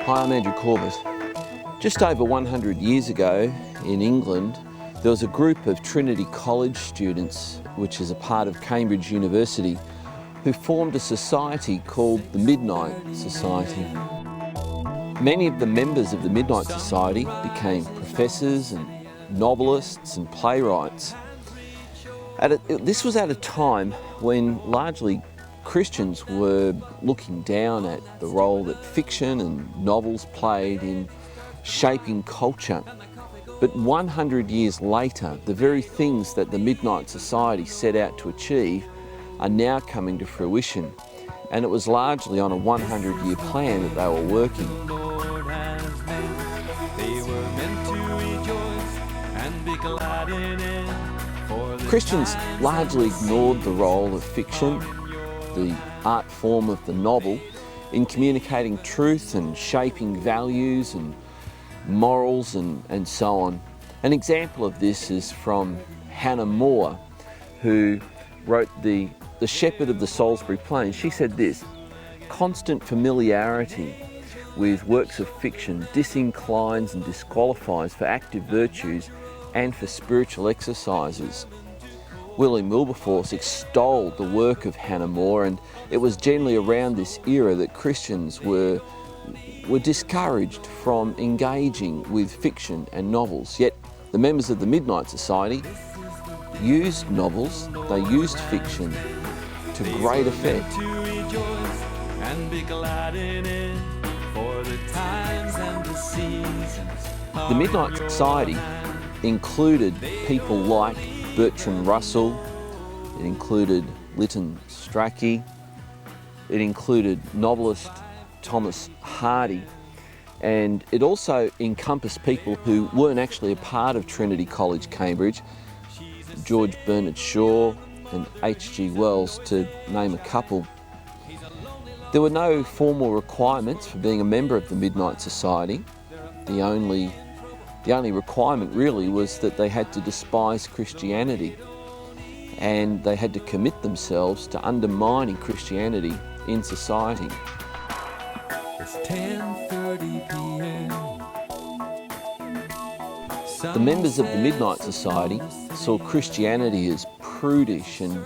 Hi, I'm Andrew Corbett. Just over 100 years ago in England, there was a group of Trinity College students, which is a part of Cambridge University, who formed a society called the Midnight Society. Many of the members of the Midnight Society became professors and novelists and playwrights. This was at a time when largely Christians were looking down at the role that fiction and novels played in shaping culture. But 100 years later, the very things that the Midnight Society set out to achieve are now coming to fruition. And it was largely on a 100-year plan that they were working. Christians largely ignored the role of fiction, the art form of the novel, in communicating truth and shaping values and morals and so on. An example of this is from Hannah More, who wrote The Shepherd of the Salisbury Plain. She said this: "Constant familiarity with works of fiction disinclines and disqualifies for active virtues and for spiritual exercises." William Wilberforce extolled the work of Hannah More, and it was generally around this era that Christians were discouraged from engaging with fiction and novels. Yet the members of the Midnight Society used novels, they used fiction to great effect. The Midnight Society included people like Bertrand Russell, it included Lytton Strachey, it included novelist Thomas Hardy, and it also encompassed people who weren't actually a part of Trinity College, Cambridge, George Bernard Shaw and H.G. Wells, to name a couple. There were no formal requirements for being a member of the Midnight Society. The only requirement really was that they had to despise Christianity, and they had to commit themselves to undermining Christianity in society. It's 10:30 p.m. The members of the Midnight Society saw Christianity as prudish and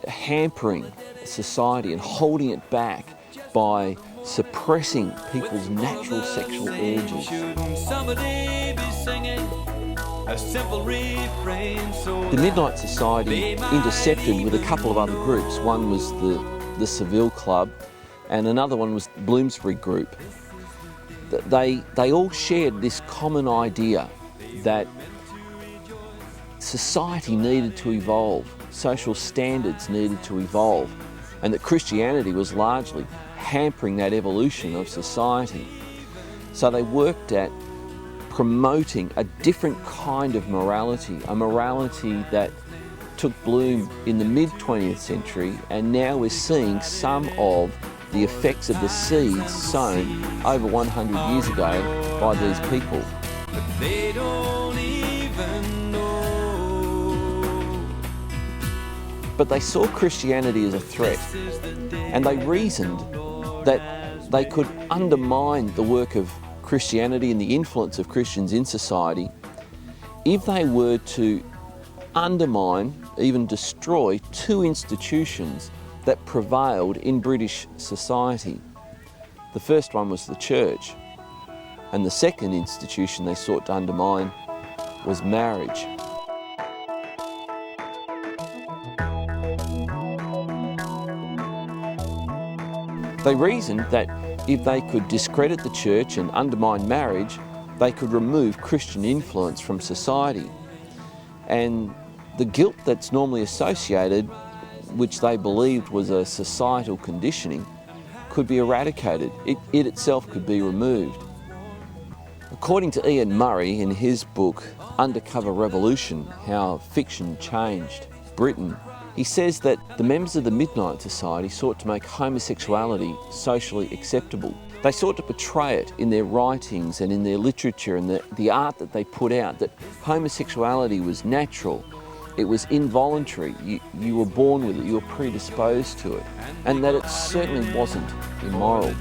hampering society and holding it back by suppressing people's natural sexual urges. The Midnight Society intercepted with a couple of other groups. One was the Seville Club, and another one was the Bloomsbury Group. They all shared this common idea that society needed to evolve, social standards needed to evolve, and that Christianity was largely hampering that evolution of society. So they worked at promoting a different kind of morality, a morality that took bloom in the mid-20th century, and now we're seeing some of the effects of the seeds sown over 100 years ago by these people. But they don't even know. But they saw Christianity as a threat, and they reasoned that they could undermine the work of Christianity and the influence of Christians in society if they were to undermine, even destroy, two institutions that prevailed in British society. The first one was the church, and the second institution they sought to undermine was marriage. They reasoned that if they could discredit the church and undermine marriage, they could remove Christian influence from society. And the guilt that's normally associated, which they believed was a societal conditioning, could be eradicated. It itself could be removed. According to Ian Murray, in his book Undercover Revolution, How Fiction Changed Britain, he says that the members of the Midnight Society sought to make homosexuality socially acceptable. They sought to portray it in their writings and in their literature and the art that they put out, that homosexuality was natural it was involuntary. You were born with it, you were predisposed to it, and that it certainly wasn't immoral.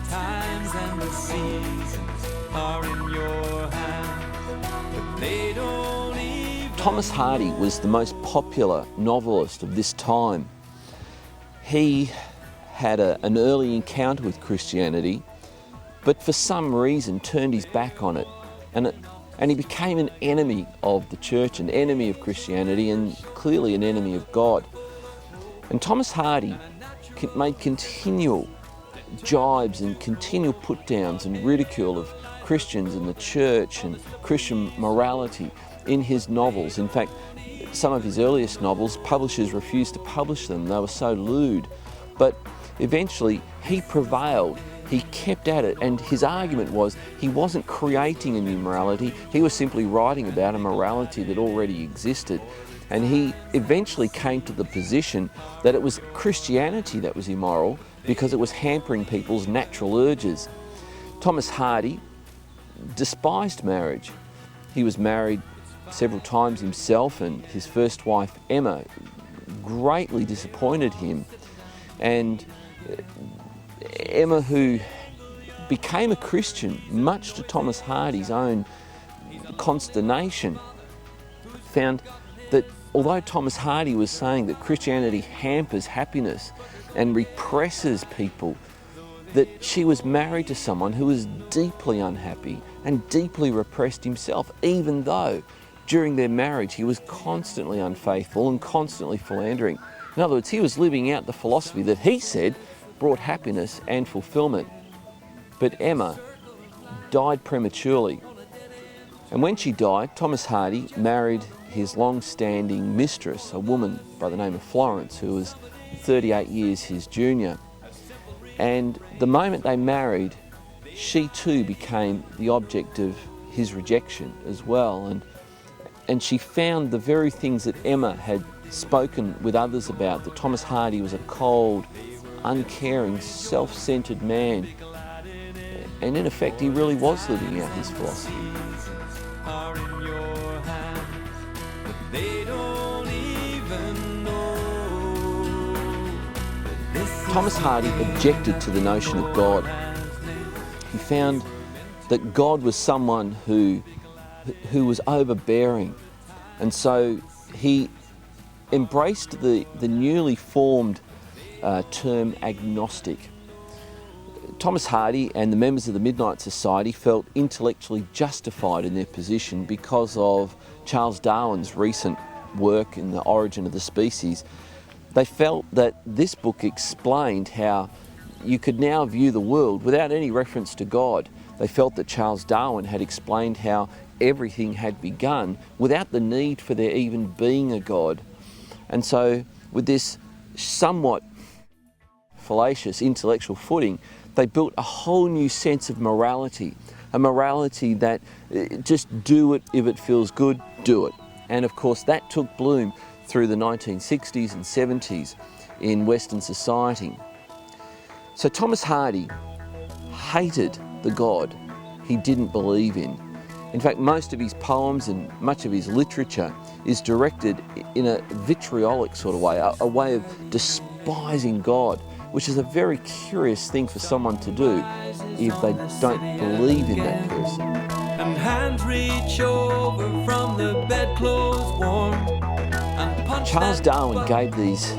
Thomas Hardy was the most popular novelist of this time. He had an early encounter with Christianity, but for some reason turned his back on it. And he became an enemy of the church, an enemy of Christianity, and clearly an enemy of God. And Thomas Hardy made continual jibes and continual put-downs and ridicule of Christians and the church and Christian morality in his novels. In fact, some of his earliest novels, publishers refused to publish them. They were so lewd. But eventually he prevailed. He kept at it, and his argument was he wasn't creating a new morality, he was simply writing about a morality that already existed. And he eventually came to the position that it was Christianity that was immoral because it was hampering people's natural urges. Thomas Hardy despised marriage. He was married several times himself, and his first wife, Emma, greatly disappointed him. And Emma, who became a Christian, much to Thomas Hardy's own consternation, found that although Thomas Hardy was saying that Christianity hampers happiness and represses people, that she was married to someone who was deeply unhappy and deeply repressed himself, even though during their marriage he was constantly unfaithful and constantly philandering. In other words, he was living out the philosophy that he said brought happiness and fulfillment. But Emma died prematurely. And when she died, Thomas Hardy married his long-standing mistress, a woman by the name of Florence, who was 38 years his junior. And the moment they married, she too became the object of his rejection as well. And she found the very things that Emma had spoken with others about, that Thomas Hardy was a cold, uncaring, self-centered man. And in effect, he really was living out his philosophy. Thomas Hardy objected to the notion of God. He found that God was someone who was overbearing, and so he embraced the newly formed term agnostic. Thomas Hardy and the members of the Midnight Society felt intellectually justified in their position because of Charles Darwin's recent work in The Origin of the Species. They felt that this book explained how you could now view the world without any reference to God. They felt that Charles Darwin had explained how everything had begun without the need for there even being a God. And so with this somewhat fallacious intellectual footing, they built a whole new sense of morality, a morality that just do it if it feels good, do it. And of course that took bloom through the 1960s and 70s in Western society. So Thomas Hardy hated the God he didn't believe in. In fact, most of his poems and much of his literature is directed in a vitriolic sort of way, a way of despising God, which is a very curious thing for someone to do if they don't believe in that person. And hands reach over from the bedclothes warm. Charles Darwin gave these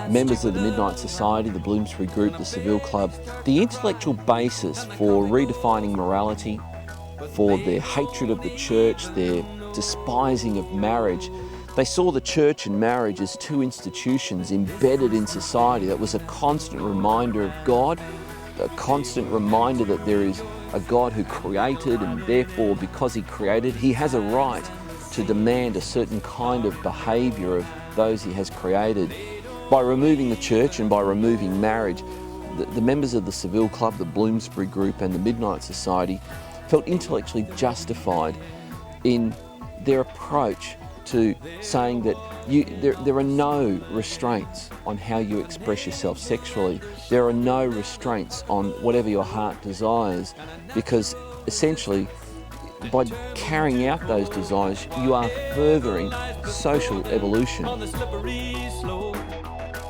members of the Midnight Society, the Bloomsbury Group, the Seville Club, the intellectual basis for redefining morality, for their hatred of the church, their despising of marriage. They saw the church and marriage as two institutions embedded in society that was a constant reminder of God, a constant reminder that there is a God who created, and therefore because he created, he has a right to demand a certain kind of behaviour of those he has created. By removing the church and by removing marriage, the members of the Seville Club, the Bloomsbury Group and the Midnight Society felt intellectually justified in their approach to saying that there are no restraints on how you express yourself sexually. There are no restraints on whatever your heart desires, because essentially by carrying out those desires, you are furthering social evolution. On the slippery slope,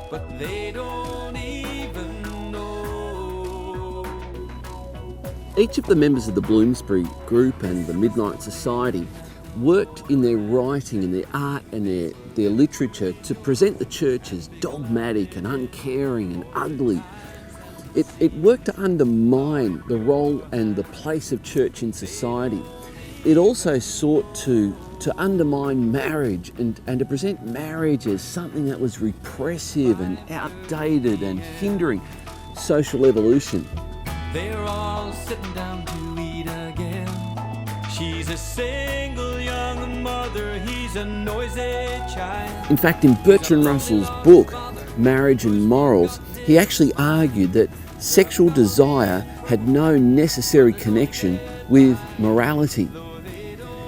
but they don't even know. Each of the members of the Bloomsbury Group and the Midnight Society worked in their writing and their art and their literature to present the church as dogmatic and uncaring and ugly. It worked to undermine the role and the place of church in society. It also sought to undermine marriage and to present marriage as something that was repressive and outdated and hindering social evolution. They're all sitting down to eat again. She's a single young mother, he's a noisy child. In fact, in Bertrand Russell's book, Marriage and Morals, he actually argued that sexual desire had no necessary connection with morality.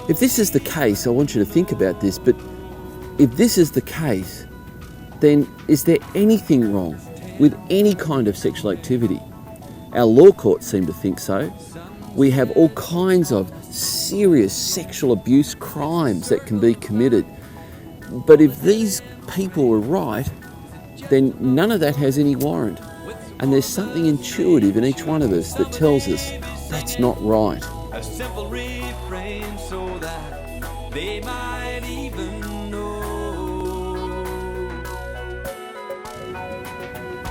If this is the case, I want you to think about this, but if this is the case, then is there anything wrong with any kind of sexual activity? Our law courts seem to think so. We have all kinds of serious sexual abuse crimes that can be committed. But if these people were right, then none of that has any warrant. And there's something intuitive in each one of us that tells us that's not right. A simple refrain so that they might even know.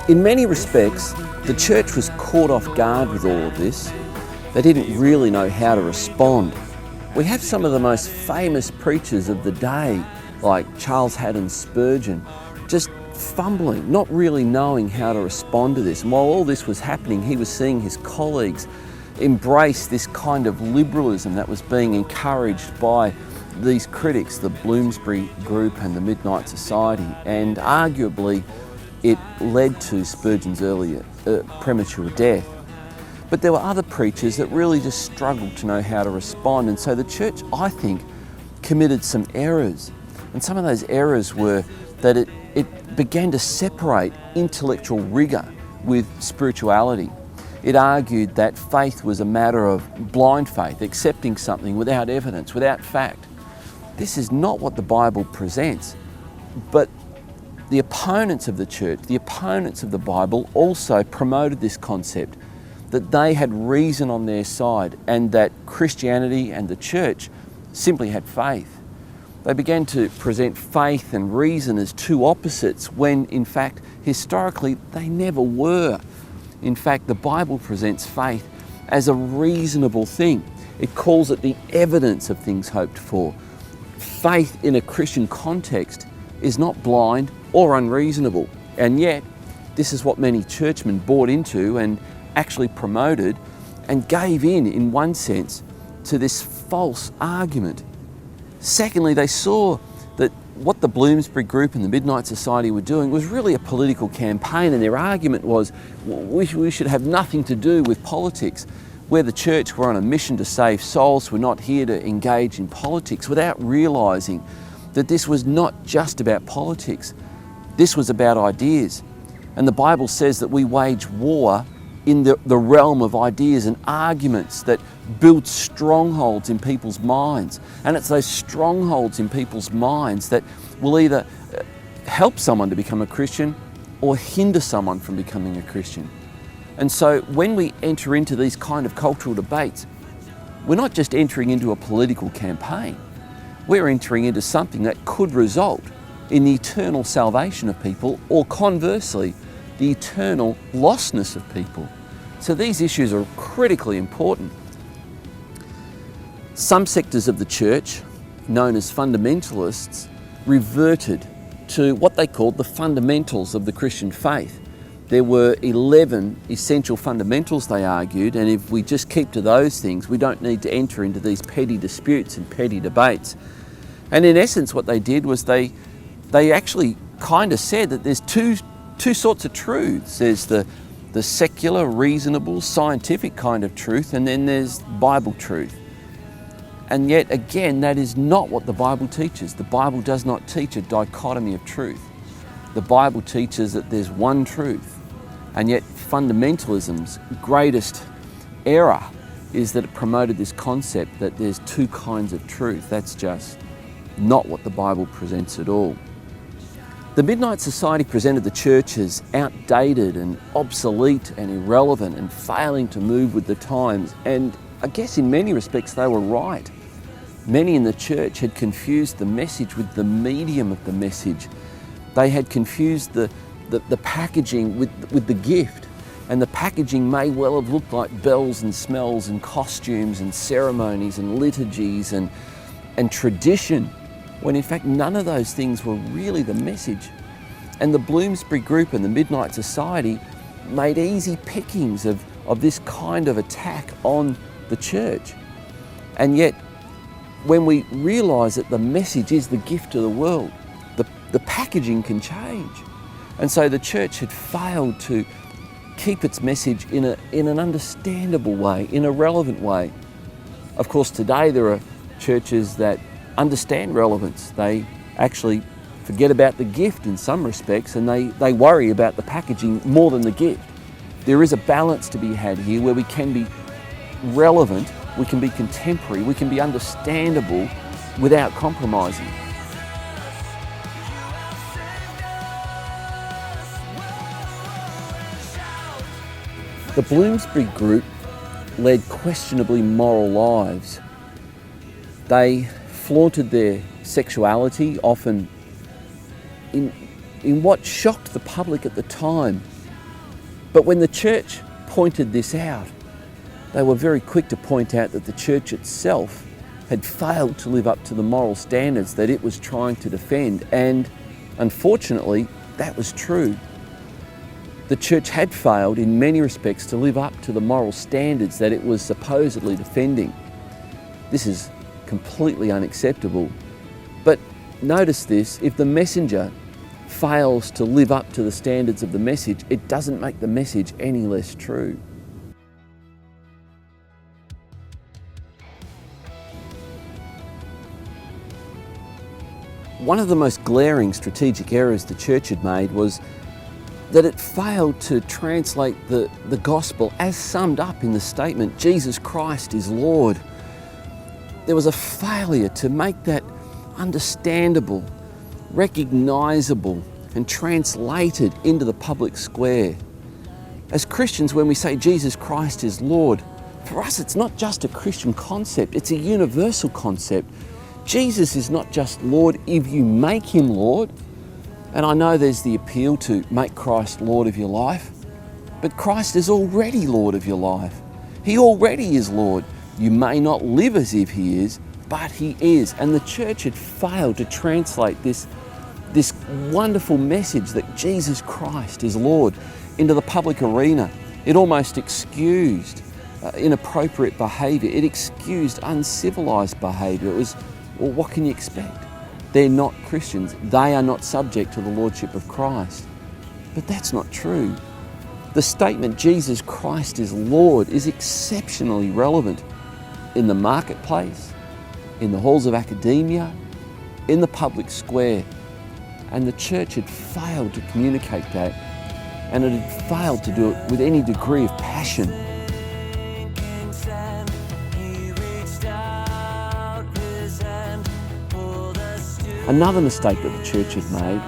In many respects, the church was caught off guard with all of this. They didn't really know how to respond. We have some of the most famous preachers of the day, like Charles Haddon Spurgeon, just fumbling, not really knowing how to respond to this. And while all this was happening, he was seeing his colleagues embrace this kind of liberalism that was being encouraged by these critics, the Bloomsbury Group and the Midnight Society, and arguably it led to Spurgeon's earlier premature death. But there were other preachers that really just struggled to know how to respond, and so the church, I think, committed some errors. And some of those errors were that it began to separate intellectual rigour with spirituality. It argued that faith was a matter of blind faith, accepting something without evidence, without fact. This is not what the Bible presents. But the opponents of the church, the opponents of the Bible, also promoted this concept that they had reason on their side and that Christianity and the church simply had faith. They began to present faith and reason as two opposites when, in fact, historically, they never were. In fact, the Bible presents faith as a reasonable thing. It calls it the evidence of things hoped for. Faith in a Christian context is not blind or unreasonable. And yet, this is what many churchmen bought into and actually promoted and gave in one sense, to this false argument. Secondly, they saw that what the Bloomsbury Group and the Midnight Society were doing was really a political campaign, and their argument was we should have nothing to do with politics. We're the church, we're on a mission to save souls, we're not here to engage in politics, without realising that this was not just about politics. This was about ideas. And the Bible says that we wage war in the realm of ideas and arguments that build strongholds in people's minds. And it's those strongholds in people's minds that will either help someone to become a Christian or hinder someone from becoming a Christian. And so when we enter into these kind of cultural debates, we're not just entering into a political campaign. We're entering into something that could result in the eternal salvation of people, or conversely, the eternal lostness of people. So these issues are critically important. Some sectors of the church, known as fundamentalists, reverted to what they called the fundamentals of the Christian faith. There were 11 essential fundamentals, they argued, and if we just keep to those things, we don't need to enter into these petty disputes and petty debates. And in essence, what they did was they actually kind of said that there's two sorts of truths. There's the secular, reasonable, scientific kind of truth, and then there's Bible truth. And yet again, that is not what the Bible teaches. The Bible does not teach a dichotomy of truth. The Bible teaches that there's one truth. And yet fundamentalism's greatest error is that it promoted this concept that there's two kinds of truth. That's just not what the Bible presents at all. The Midnight Society presented the church as outdated and obsolete and irrelevant and failing to move with the times, and I guess in many respects they were right. Many in the church had confused the message with the medium of the message. They had confused the packaging with the gift, and the packaging may well have looked like bells and smells and costumes and ceremonies and liturgies and tradition, when in fact none of those things were really the message. And the Bloomsbury Group and the Midnight Society made easy pickings of this kind of attack on the church. And yet, when we realise that the message is the gift to the world, the packaging can change. And so the church had failed to keep its message in an understandable way, in a relevant way. Of course, today there are churches that understand relevance. They actually forget about the gift in some respects, and they worry about the packaging more than the gift. There is a balance to be had here where we can be relevant, we can be contemporary, we can be understandable without compromising. The Bloomsbury Group led questionably moral lives. They flaunted their sexuality, often in what shocked the public at the time. But when the church pointed this out, they were very quick to point out that the church itself had failed to live up to the moral standards that it was trying to defend. And unfortunately, that was true. The church had failed in many respects to live up to the moral standards that it was supposedly defending. This is completely unacceptable. But notice this, if the messenger fails to live up to the standards of the message, it doesn't make the message any less true. One of the most glaring strategic errors the church had made was that it failed to translate the gospel as summed up in the statement, Jesus Christ is Lord. There was a failure to make that understandable, recognisable, and translated into the public square. As Christians, when we say Jesus Christ is Lord, for us it's not just a Christian concept, it's a universal concept. Jesus is not just Lord if you make him Lord. And I know there's the appeal to make Christ Lord of your life, but Christ is already Lord of your life. He already is Lord. You may not live as if he is, but he is. And the church had failed to translate this wonderful message that Jesus Christ is Lord into the public arena. It almost excused inappropriate behaviour. It excused uncivilised behaviour. It was, well, what can you expect? They're not Christians. They are not subject to the Lordship of Christ. But that's not true. The statement, Jesus Christ is Lord, is exceptionally relevant in the marketplace, in the halls of academia, in the public square. And the church had failed to communicate that, and it had failed to do it with any degree of passion. Another mistake that the church had made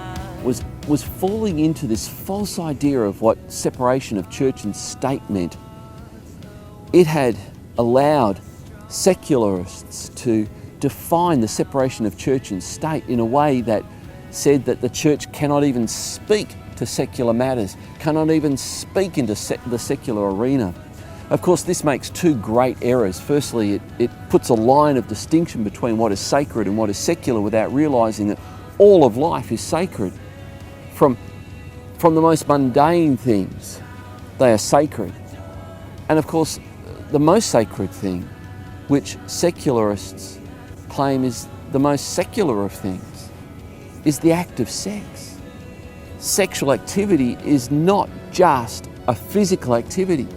was falling into this false idea of what separation of church and state meant. It had allowed secularists to define the separation of church and state in a way that said that the church cannot even speak to secular matters, cannot even speak into the secular arena. Of course, this makes two great errors. Firstly, it puts a line of distinction between what is sacred and what is secular without realising that all of life is sacred. From the most mundane things, they are sacred. And of course, the most sacred thing, which secularists claim is the most secular of things, is the act of sex. Sexual activity is not just a physical activity.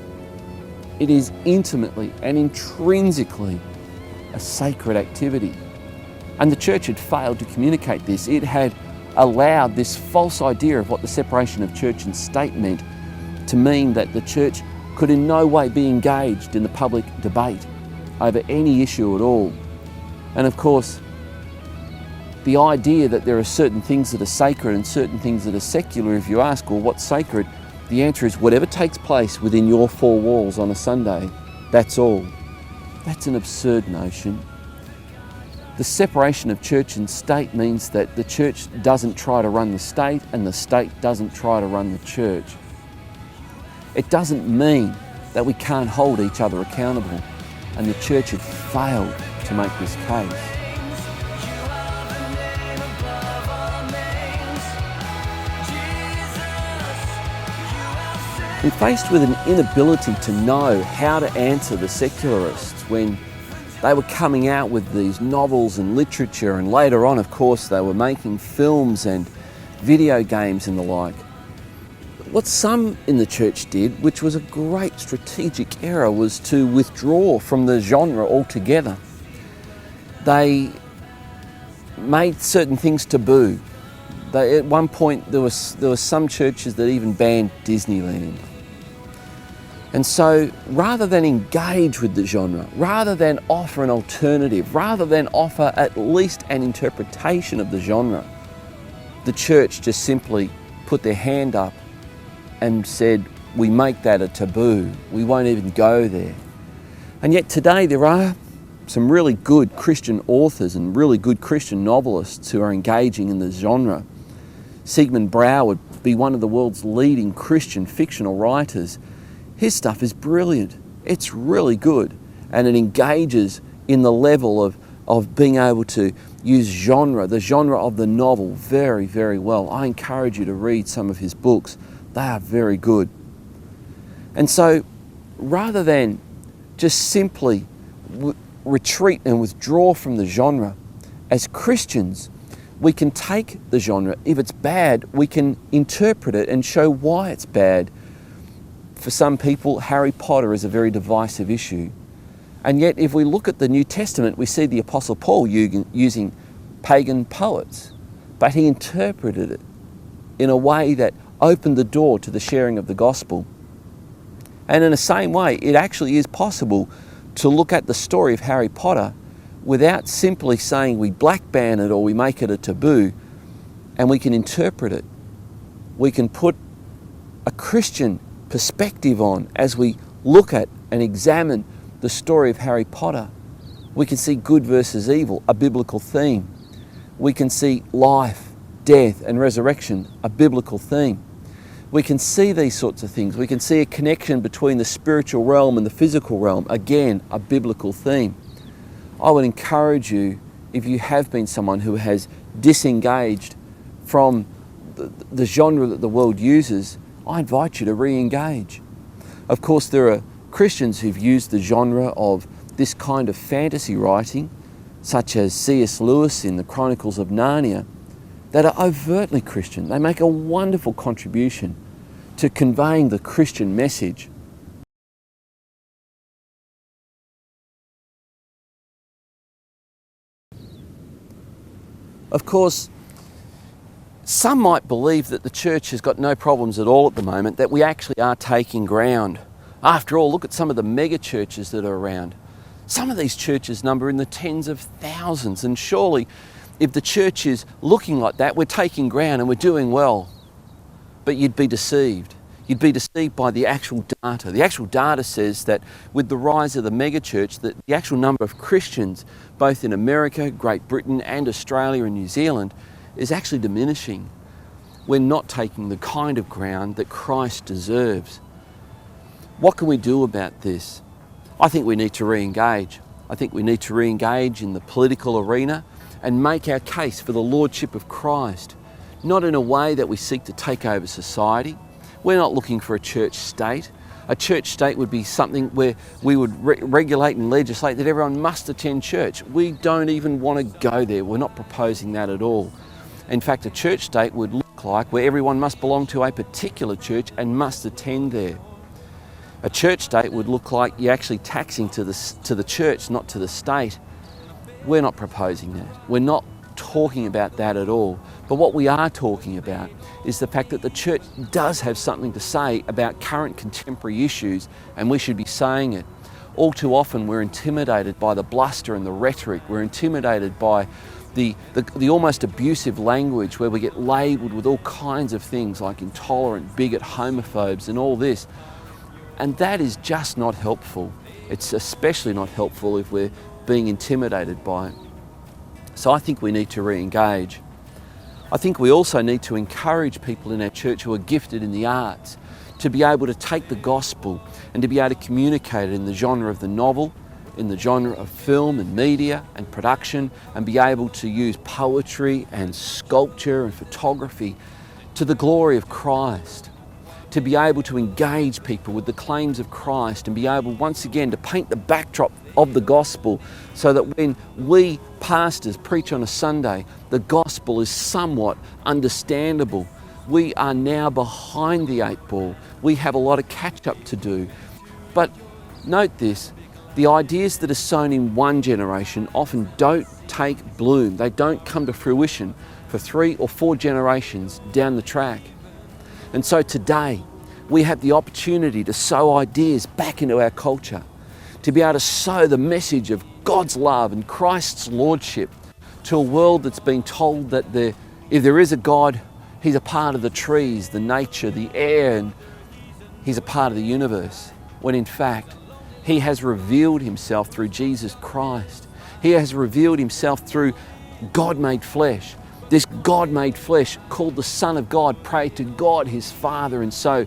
It is intimately and intrinsically a sacred activity. And the church had failed to communicate this. It had allowed this false idea of what the separation of church and state meant to mean that the church could in no way be engaged in the public debate over any issue at all. And of course, the idea that there are certain things that are sacred and certain things that are secular, if you ask, well, what's sacred? The answer is whatever takes place within your four walls on a Sunday, that's all. That's an absurd notion. The separation of church and state means that the church doesn't try to run the state and the state doesn't try to run the church. It doesn't mean that we can't hold each other accountable, and the church had failed to make this case. And faced with an inability to know how to answer the secularists when they were coming out with these novels and literature, and later on, of course, they were making films and video games and the like, what some in the church did, which was a great strategic error, was to withdraw from the genre altogether. They made certain things taboo. At one point, there were some churches that even banned Disneyland. And so, rather than engage with the genre, rather than offer an alternative, rather than offer at least an interpretation of the genre, the church just simply put their hand up and said, we make that a taboo. We won't even go there. And yet today there are some really good Christian authors and really good Christian novelists who are engaging in the genre. Sigmund Brau would be one of the world's leading Christian fictional writers. His stuff is brilliant. It's really good, and it engages in the level of being able to use genre, the genre of the novel, very, very well. I encourage you to read some of his books. They are very good. And so, rather than just simply retreat and withdraw from the genre, as Christians, we can take the genre. If it's bad, we can interpret it and show why it's bad. For some people, Harry Potter is a very divisive issue. And yet, if we look at the New Testament, we see the Apostle Paul using pagan poets. But he interpreted it in a way that opened the door to the sharing of the gospel. And in the same way, it actually is possible to look at the story of Harry Potter without simply saying we black ban it or we make it a taboo, and we can interpret it. We can put a Christian perspective on as we look at and examine the story of Harry Potter. We can see good versus evil, a biblical theme. We can see life, death and resurrection, a biblical theme. We can see these sorts of things. We can see a connection between the spiritual realm and the physical realm, again, a biblical theme. I would encourage you, if you have been someone who has disengaged from the genre that the world uses, I invite you to re-engage. Of course, there are Christians who've used the genre of this kind of fantasy writing, such as C.S. Lewis in the Chronicles of Narnia, that are overtly Christian. They make a wonderful contribution to conveying the Christian message. Of course, some might believe that the church has got no problems at all at the moment, that we actually are taking ground. After all, look at some of the mega churches that are around. Some of these churches number in the tens of thousands, and surely if the church is looking like that, we're taking ground and we're doing well. But you'd be deceived. You'd be deceived by the actual data. The actual data says that with the rise of the mega church, that the actual number of Christians, both in America, Great Britain and Australia and New Zealand, is actually diminishing. We're not taking the kind of ground that Christ deserves. What can we do about this? I think we need to re-engage. I think we need to re-engage in the political arena and make our case for the Lordship of Christ, not in a way that we seek to take over society. We're not looking for a church state. A church state would be something where we would regulate and legislate that everyone must attend church. We don't even want to go there. We're not proposing that at all. In fact, a church state would look like where everyone must belong to a particular church and must attend there. A church state would look like you're actually taxing to the church, not to the state. We're not proposing that. We're not talking about that at all. But what we are talking about is the fact that the church does have something to say about current contemporary issues, and we should be saying it. All too often we're intimidated by the bluster and the rhetoric. We're intimidated by the almost abusive language where we get labelled with all kinds of things like intolerant, bigot, homophobes and all this. And that is just not helpful. It's especially not helpful if we're being intimidated by it. So I think we need to re-engage. I think we also need to encourage people in our church who are gifted in the arts to be able to take the gospel and to be able to communicate it in the genre of the novel, in the genre of film and media and production, and be able to use poetry and sculpture and photography to the glory of Christ, to be able to engage people with the claims of Christ and be able once again to paint the backdrop of the gospel so that when we pastors preach on a Sunday, the gospel is somewhat understandable. We are now behind the 8 ball. We have a lot of catch up to do. But note this, the ideas that are sown in one generation often don't take bloom. They don't come to fruition for 3 or 4 generations down the track. And so today, we have the opportunity to sow ideas back into our culture, to be able to sow the message of God's love and Christ's lordship to a world that's been told that if there is a God, He's a part of the trees, the nature, the air, and He's a part of the universe, when in fact, He has revealed Himself through Jesus Christ. He has revealed Himself through God made flesh. This God made flesh, called the Son of God, prayed to God His Father, and so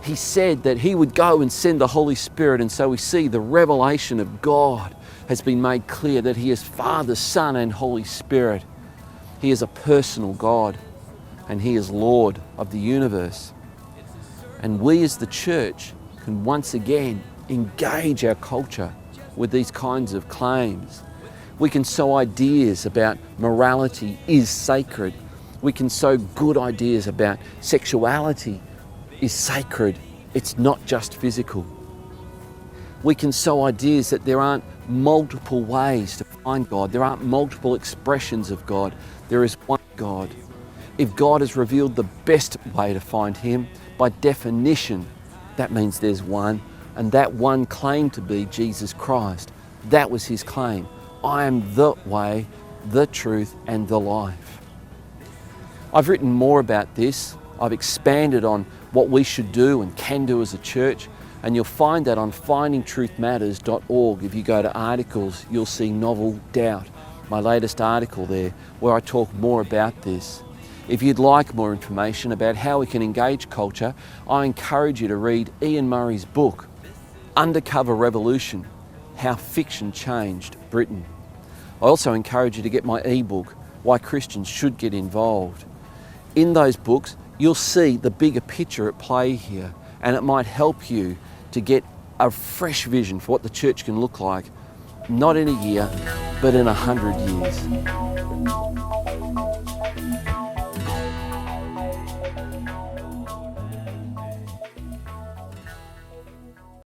He said that He would go and send the Holy Spirit, and so we see the revelation of God has been made clear that He is Father, Son and Holy Spirit. He is a personal God and He is Lord of the universe. And we as the church can once again engage our culture with these kinds of claims. We can sow ideas about morality is sacred. We can sow good ideas about sexuality is sacred. It's not just physical. We can sow ideas that there aren't multiple ways to find God. There aren't multiple expressions of God. There is one God. If God has revealed the best way to find Him, by definition, that means there's one, and that one claimed to be Jesus Christ. That was His claim. I am the way, the truth, and the life. I've written more about this. I've expanded on what we should do and can do as a church, and you'll find that on findingtruthmatters.org. If you go to articles, you'll see Novel Doubt, my latest article there, where I talk more about this. If you'd like more information about how we can engage culture, I encourage you to read Ian Murray's book, Undercover Revolution, How Fiction Changed Britain. I also encourage you to get my ebook, Why Christians Should Get Involved. In those books, you'll see the bigger picture at play here, and it might help you to get a fresh vision for what the church can look like, not in a year, but in 100 years.